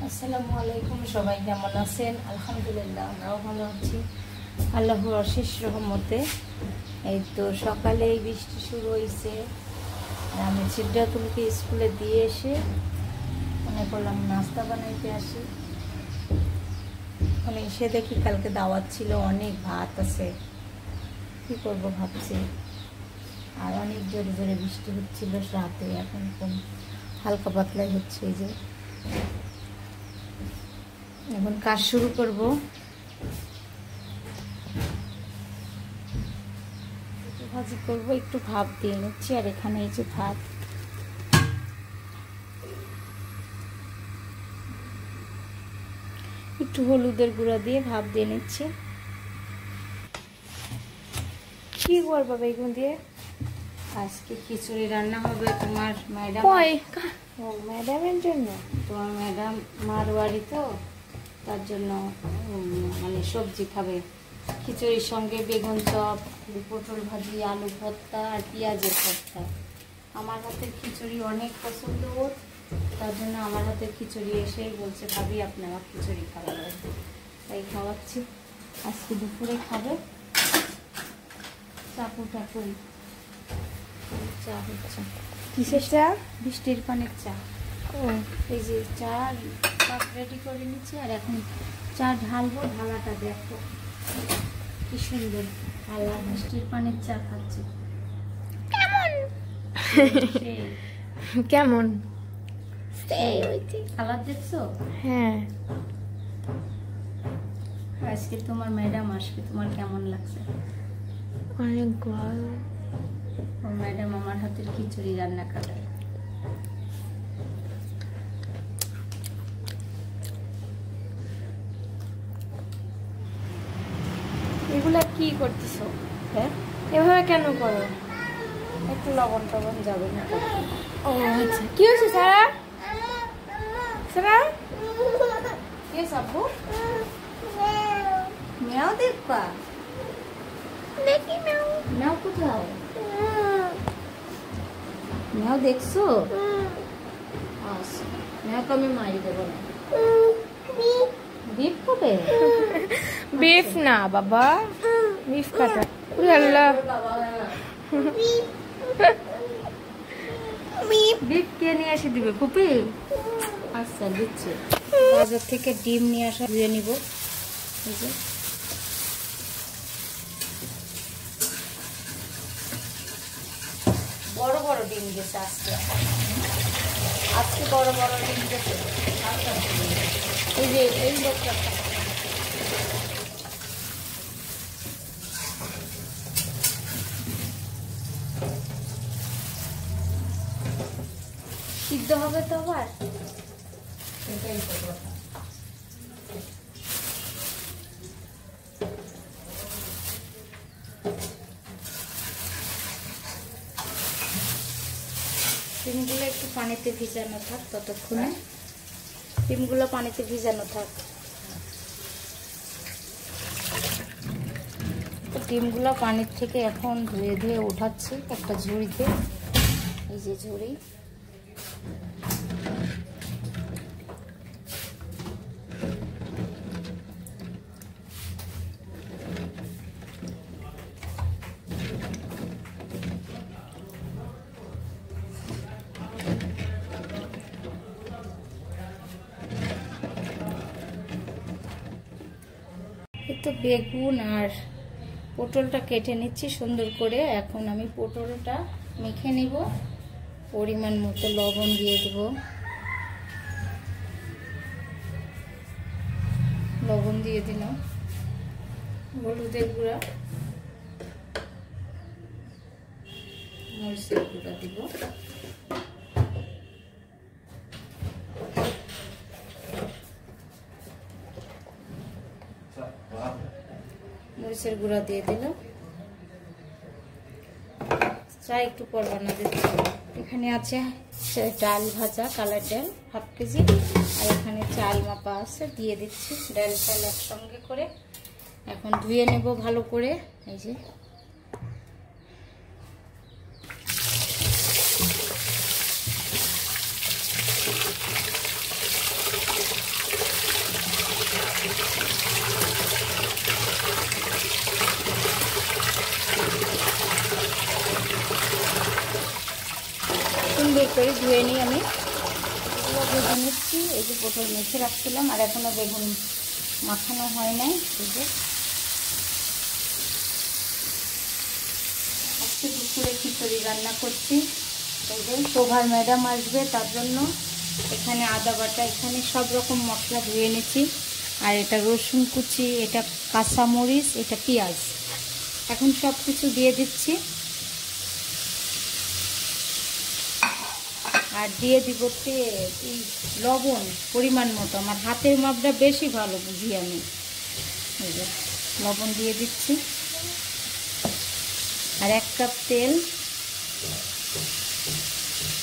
আসসালামু আলাইকুম, সবাই কেমন আছেন? আলহামদুলিল্লাহ আমরাও ভালো আছি আল্লাহর অশেষ রহমতে। এই তো সকালেই বৃষ্টি শুরু হয়েছে। আমি সিদ্ধাতুলকে স্কুলে দিয়ে এসে মনে করলাম নাস্তা বানাইতে আসি। মানে এসে দেখি কালকে দাওয়াত ছিল, অনেক ভাত আছে, কী করবো ভাবছি। আর অনেক জোরে জোরে বৃষ্টি হচ্ছিল রাতে, এখন কম হালকা পাতলাই হচ্ছে। এই যে এখন কাজ শুরু করব। ভাজি করব, একটু ভাপ দিয়ে নিচ্ছি। আর এখানে এই যে ভাত, একটু হলুদের গুঁড়া দিয়ে ভাপ দিয়ে নিচ্ছি। কি করবো বেগুন দিয়ে? আজকে খিচুড়ি রান্না হবে তোমার ম্যাডাম। ও ম্যাডামের জন্য? তোমার ম্যাডাম মারওয়ারি তো, তার জন্য মানে সবজি খাবে। খিচুড়ির সঙ্গে বেগুন চপ, পটল ভাজি, আলু ভর্তা আর পেঁয়াজের ভর্তা। আমার হাতের খিচুড়ি অনেক পছন্দ ওর, তার জন্য আমার হাতের খিচুড়ি এসেই বলছে ভাবি আপনি আমার খিচুড়ি খাওয়াবেন, তাই খাওয়াচ্ছি। আজকে দুপুরে খাবে। চাপু টাপুরি চা হচ্ছে। কিসের চা? বৃষ্টির পানির চা। ও এই যে চা কাপ রেডি করে নিচ্ছি, আর এখন চা ঢালবো। ঢালাটা দেখো কি সুন্দর ঢালা, বৃষ্টির পানির চা খাচ্ছি। কেমন কেমন কালার দেখছো? হ্যাঁ, আজকে তোমার ম্যাডাম আসবে, তোমার কেমন লাগছে? অনেক ভালো। ও ম্যাডাম আমার হাতের খিচুড়ি রান্না করে। এগুলা কি করতেছো? হ্যাঁ, এভাবে কেন করো? একটু লবণ টবণ যাবে না। ও আচ্ছা, কি হয়েছে সারা? সারা কে সাবু মেয়াও দেখবা? দেখি নাও। মেয়াও কোথাও? মেয়াও দেখছো? আচ্ছা, মেয়াকে আমি মারি দেবো না। বিফ খাবে? বিফ না বাবা, বিফ খাতা। আল্লাহ, বিফ কে নিয়ে এসে দিবে? ফুপি? আচ্ছা দিচ্ছে। বাজার থেকে ডিম নিয়ে আসা, ধুয়ে নিব। এই যে বড় বড় ডিম গেছে আজকে, আজকে বড় বড় ডিম গেছে। এই যে এই লোকটা সিদ্ধ হবে তো আবার। এটাই তো কথা। ডিমগুলো একটু পানিতে ভিজানো থাক ততক্ষণে। ডিমগুলো পানিতে ভিজানো থাক। ডিমগুলো পানির থেকে এখন ধুয়ে ধুয়ে উঠাচ্ছি একটা ঝুড়িতে। এই যে ঝুড়ি, তো বেগুন আর পটলটা কেটে নিচ্ছি সুন্দর করে। এখন আমি পটলটা মেখে নিব। পরিমাণ মতো লবণ দিয়ে দেব, লবণ দিয়ে দিলাম, হলুদের গুঁড়া, মরিচের গুঁড়া দিব, মরিচের গুঁড়া দিয়ে দিলাম। চা একটু পর বানা দিচ্ছি। এখানে আছে ডাল ভাজা, কালার ডাল হাফ কেজি, আর এখানে চাল মাপা আছে, দিয়ে দিচ্ছি ডাল চাল একসঙ্গে করে। এখন ধুয়ে নেব ভালো করে। এই যে খিচুড়ি ধুয়ে নিই আমি। এগুলো ভেজে নিচ্ছি। এই যে পটল মেখে রাখছিলাম, আর এখনও বেগুন মাখানো হয় নাই। এই যে আজকে দুপুরে খিচুড়ি রান্না করছি। এই যে শোভার ম্যাডাম আসবে, তার জন্য এখানে আদা বাটা, এখানে সব রকম মশলা ধুয়ে নিচ্ছি। আর এটা রসুন কুচি, এটা কাঁচামরিচ, এটা পেঁয়াজ, এখন সব কিছু দিয়ে দিচ্ছি। আর দিয়ে দিব লবণ পরিমাণ মতো। আমার হাতের মাপটা বেশি ভালো বুঝি আমি। এই যে লবণ দিয়ে দিচ্ছি। আর 1 কাপ তেল,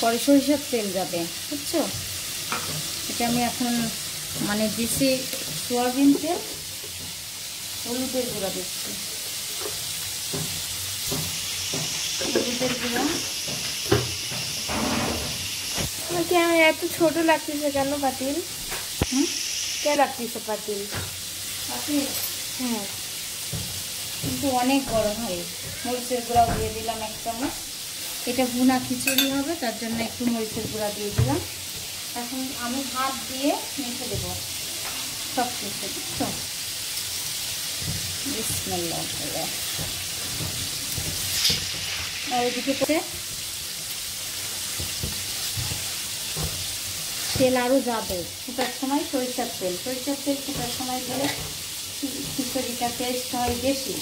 পরে সরিষার তেল যাবে, বুঝছো? এটা আমি এখন মানে দিচ্ছি সয়াবিন তেল, হলুদের গুঁড়া দিচ্ছি, হলুদের গুঁড়া। কেন এত ছোট লাগতেছে কেন পাতিল? কে লাগতেছে পাতিল? পাতিল হ্যাঁ, কিন্তু অনেক গরম হয়। মরিচের গুঁড়াও দিয়ে দিলাম 1 চামচ। এটা ভুনা খিচুড়ি হবে, তার জন্য একটু মরিচের গুঁড়া দিয়ে দিলাম। এখন আমি হাত দিয়ে মেখে দেব সব কিছু, বুঝছো? বিসমিল্লাহ। আর এদিকে তেল আরও যাবে ফোটার সময়, সরিষার তেল ফোটার সময় দিলে খিচুড়িটা টেস্ট হয় বেশি,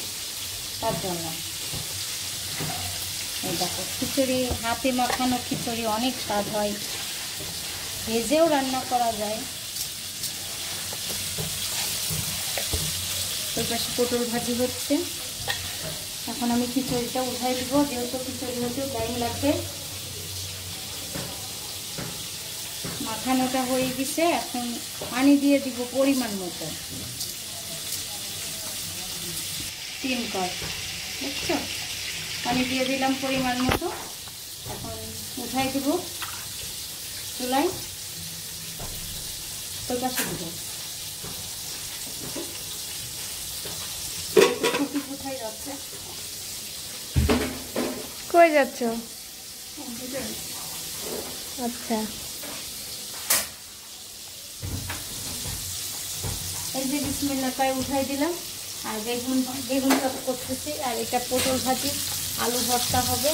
তার জন্য। এই দেখো খিচুড়ি, হাতে মাখানো খিচুড়ি অনেক স্বাদ হয়, ভেজেও রান্না করা যায়। ওই পাশে পটল ভাজি হচ্ছে। এখন আমি খিচুড়িটা উঠাই দিব, যেহেতু খিচুড়ি হতেও টাইম লাগবে। মাখানোটা হয়ে গেছে, এখন পানি দিয়ে দিব পরিমাণ মতো, 3 কাপ, বুঝছো? পানি দিয়ে দিলাম পরিমাণ মতো। এখন উঠাই দিব চুলায়, ওই পাশে দিব। কুপি কোথায় যাচ্ছে? কই যাচ্ছ? আচ্ছা, এই যে বিসমিল্লাহ পায়ে উঠাই দিলাম। আর বেগুন চপ করতেছি। আর এটা পটল ভাজি, আলু ভর্তা হবে,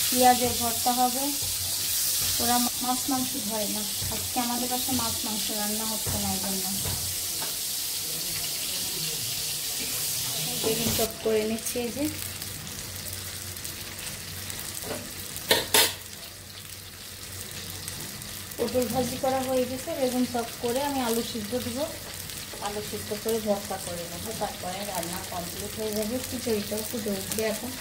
পেঁয়াজের ভর্তা হবে। ওরা মাছ মাংস ধরে না, আজকে আমাদের কাছে মাছ মাংস রান্না হচ্ছে না, এই জন্য বেগুন চপ করে নিচ্ছি। এই যে পটল ভাজি করা হয়ে গেছে, বেগুন চপ করে আমি আলু সিদ্ধ দিব। আলু সিদ্ধ করে ভর্তা করে নেবো, তারপরে রান্না কমপ্লিট হয়ে যাবে। খিচুড়িটাও ফুটে উঠবে এখন।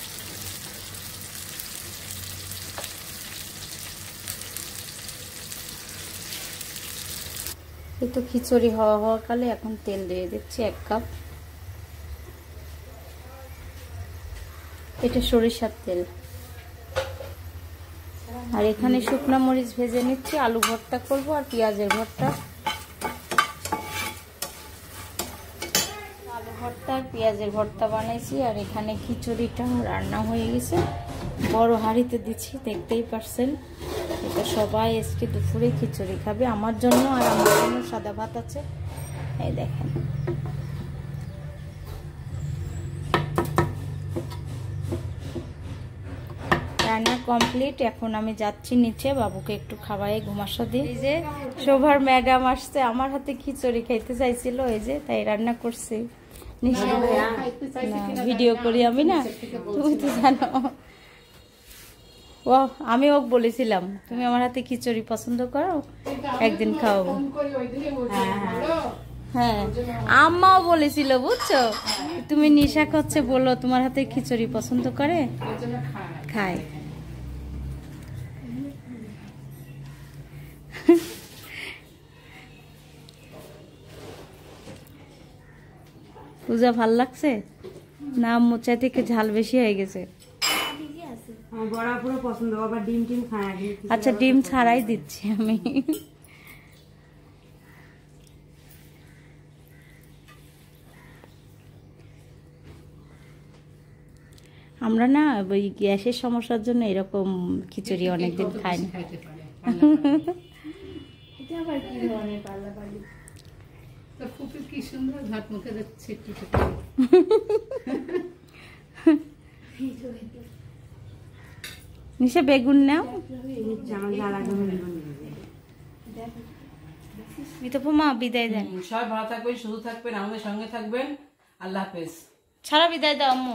এই তো খিচুড়ি হওয়া কালে এখন তেল দিয়ে দিচ্ছি 1 কাপ। এটা সরিষার তেল। আর এখানে শুকনো মরিচ ভেজে নিচ্ছি, আলু ভর্তা করব আর পেঁয়াজের ভর্তা। আলু ভর্তা আর পেঁয়াজের ভর্তা বানাইছি। আর এখানে খিচুড়িটা রান্না হয়ে গেছে, বড় হাঁড়িতে দিচ্ছি, দেখতেই পারছেন। এটা সবাই আজকে দুপুরে খিচুড়ি খাবে, আমার জন্য আর আমার জন্য সাদা ভাত আছে। এই দেখেন, রান্না কমপ্লিট। এখন আমি যাচ্ছি নিচে, বাবুকে একটু খাওয়াই ঘুমাসা দিই। এই যে শোভার ম্যাডাম আসছে, আমার হাতে খিচুড়ি খাইতে চাইছিল, এই যে তাই রান্না করছি। ভিডিও করি আমি না, তুমি তো জানো। ও আমি ওকে বলেছিলাম তুমি আমার হাতে খিচুড়ি পছন্দ করো, একদিন খাওয়াবো। হ্যাঁ, আম্মাও বলেছিল, বুঝছো? তুমি নিশা হচ্ছে বলো তোমার হাতে খিচুড়ি পছন্দ করে, খায়। পূজা ভাল লাগছে না? মোচা থেকে ঝাল বেশি হয়ে গেছে। আচ্ছা, ডিম ছাড়াই দিচ্ছি আমি। আমরা না ওই গ্যাসের সমস্যার জন্য এরকম খিচুড়ি অনেকদিন খাই না। খাইতে পারে এটা আবার কি ধরনের পাল্লাপাল্লি? তো ফুপি কি সুন্দর ভাত মুখে দিচ্ছে একটু নিশা বেগুন নাও। মিতফুমা বিদায় দেন। সবাই ভালো থাকবেন, সুস্থ থাকবেন, আমাদের সঙ্গে থাকবেন। আল্লাহ হাফেজ। সারা বিদায় দাও আম্মু।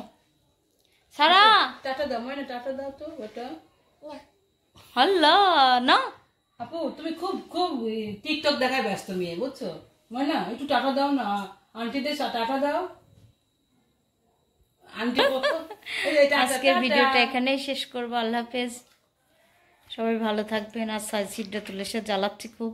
সারা টাটা দাও মানে, টাটা দাও তো ওটা। হল্লা না আপু তুমি খুব খুব টিকটক দেখায় ব্যস্ত মেয়ে, বুঝছো ময়না? একটু টাটা দাও না, আন্টিদের টাটা দাও। আন্টি আজকের ভিডিওটা এখানেই শেষ করবো। আল্লাহ হাফেজ, সবাই ভালো থাকবেন। আর সাইড সিটটা তুলে সে জ্বালাচ্ছি খুব।